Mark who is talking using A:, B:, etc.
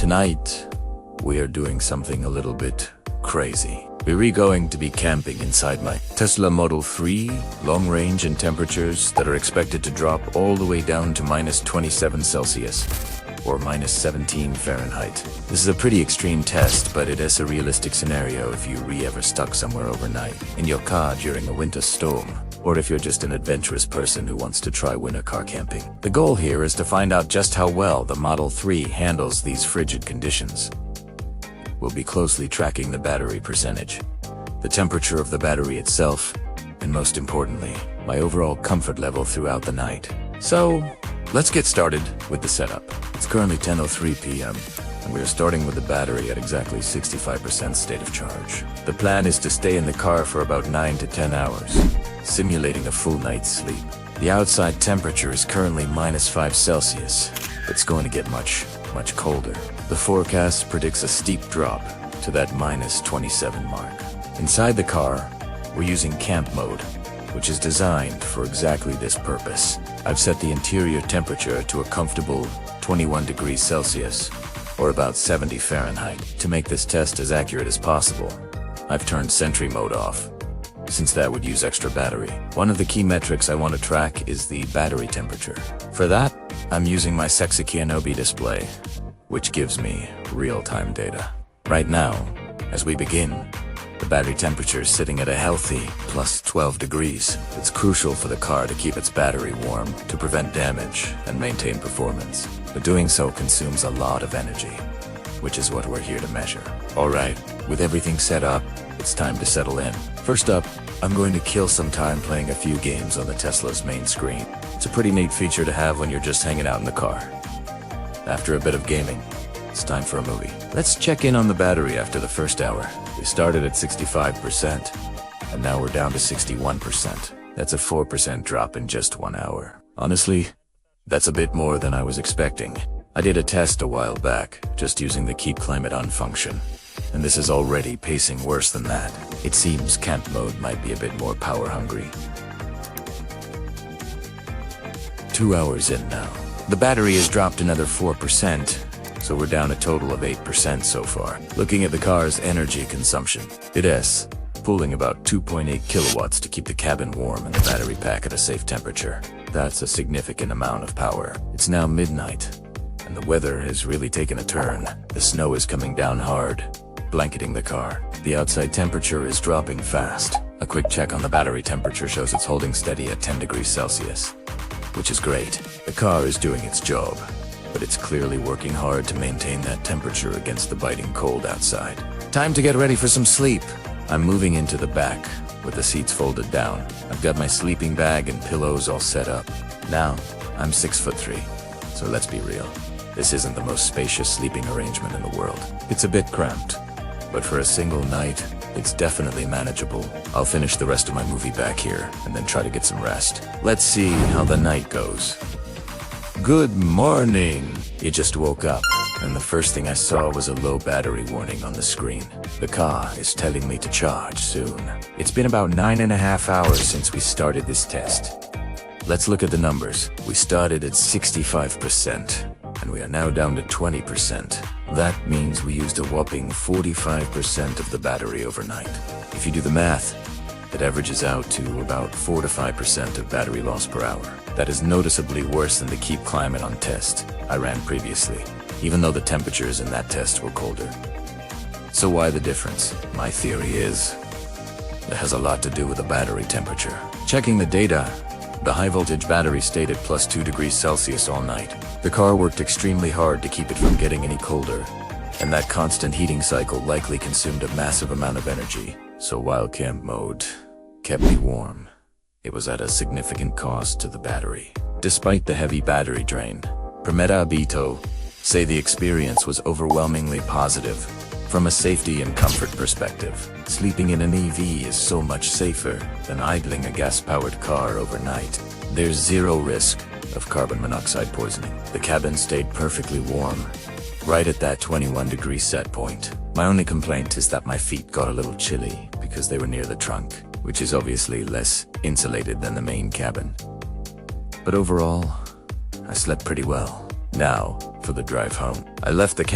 A: Tonight, we are doing something a little bit crazy. We're going to be camping inside my Tesla Model 3, long range in temperatures that are expected to drop all the way down to minus 27 Celsius, or minus 17 Fahrenheit. This is a pretty extreme test, but it is a realistic scenario if you ever stuck somewhere overnight, in your car during a winter storm, or if you're just an adventurous person who wants to try winter car camping. The goal here is to find out just how well the Model 3 handles these frigid conditions. We'll be closely tracking the battery percentage, the temperature of the battery itself, and most importantly, my overall comfort level throughout the night. So, let's get started with the setup. It's currently 10:03 p.m. and we are starting with the battery at exactly 65% state of charge. The plan is to stay in the car for about 9 to 10 hours, simulating a full night's sleep. The outside temperature is currently minus 5 Celsius. It's going to get much colder. The forecast predicts a steep drop to that minus 27 mark. Inside the car, we're using camp mode, which is designed for exactly this purpose. I've set the interior temperature to a comfortable 21 degrees Celsius, or about 70 Fahrenheit. To make this test as accurate as possible, I've turned Sentry mode off, since that would use extra battery. One of the key metrics I want to track is the battery temperature. For that, I'm using my sexy Kenobi display, which gives me real-time data. Right now, as we begin, the battery temperature is sitting at a healthy plus 12 degrees. It's crucial for the car to keep its battery warm to prevent damage and maintain performance. But doing so consumes a lot of energy, which is what we're here to measure. Alright, with everything set up, it's time to settle in. First up, I'm going to kill some time playing a few games on the Tesla's main screen. It's a pretty neat feature to have when you're just hanging out in the car. After a bit of gaming, it's time for a movie. Let's check in on the battery after the first hour. We started at 65%, and now we're down to 61%. That's a 4% drop in just 1 hour. Honestly, that's a bit more than I was expecting. I did a test a while back, just using the Keep Climate On function, and this is already pacing worse than that. It seems camp mode might be a bit more power hungry. 2 hours in now. The battery has dropped another 4%, so we're down a total of 8% so far. Looking at the car's energy consumption, it is pulling about 2.8 kilowatts to keep the cabin warm and the battery pack at a safe temperature. That's a significant amount of power. It's now midnight, and the weather has really taken a turn. The snow is coming down hard, blanketing the car. The outside temperature is dropping fast. A quick check on the battery temperature shows it's holding steady at 10 degrees Celsius, which is great. The car is doing its job, but it's clearly working hard to maintain that temperature against the biting cold outside. Time to get ready for some sleep. I'm moving into the back, with the seats folded down. I've got my sleeping bag and pillows all set up. Now, I'm 6'3", so let's be real. This isn't the most spacious sleeping arrangement in the world. It's a bit cramped, but for a single night, it's definitely manageable. I'll finish the rest of my movie back here, and then try to get some rest. Let's see how the night goes. Good morning! You just woke up, and the first thing I saw was a low battery warning on the screen. The car is telling me to charge soon. It's been about 9.5 hours since we started this test. Let's look at the numbers. We started at 65%, and we are now down to 20%. That means we used a whopping 45% of the battery overnight. If you do the math, it averages out to about 4 to 5% of battery loss per hour. That is noticeably worse than the Keep Climate On test I ran previously, even though the temperatures in that test were colder. So why the difference? My theory is, it has a lot to do with the battery temperature. Checking the data, the high voltage battery stayed at plus 2 degrees Celsius all night. The car worked extremely hard to keep it from getting any colder, and that constant heating cycle likely consumed a massive amount of energy. So while camp mode kept me warm, it was at a significant cost to the battery. Despite the heavy battery drain, mjtimesbd say the experience was overwhelmingly positive. From a safety and comfort perspective, sleeping in an EV is so much safer than idling a gas-powered car overnight. There's zero risk of carbon monoxide poisoning. The cabin stayed perfectly warm, right at that 21-degree set point. My only complaint is that my feet got a little chilly because they were near the trunk, which is obviously less insulated than the main cabin. But overall, I slept pretty well. Now, for the drive home. I left the campsite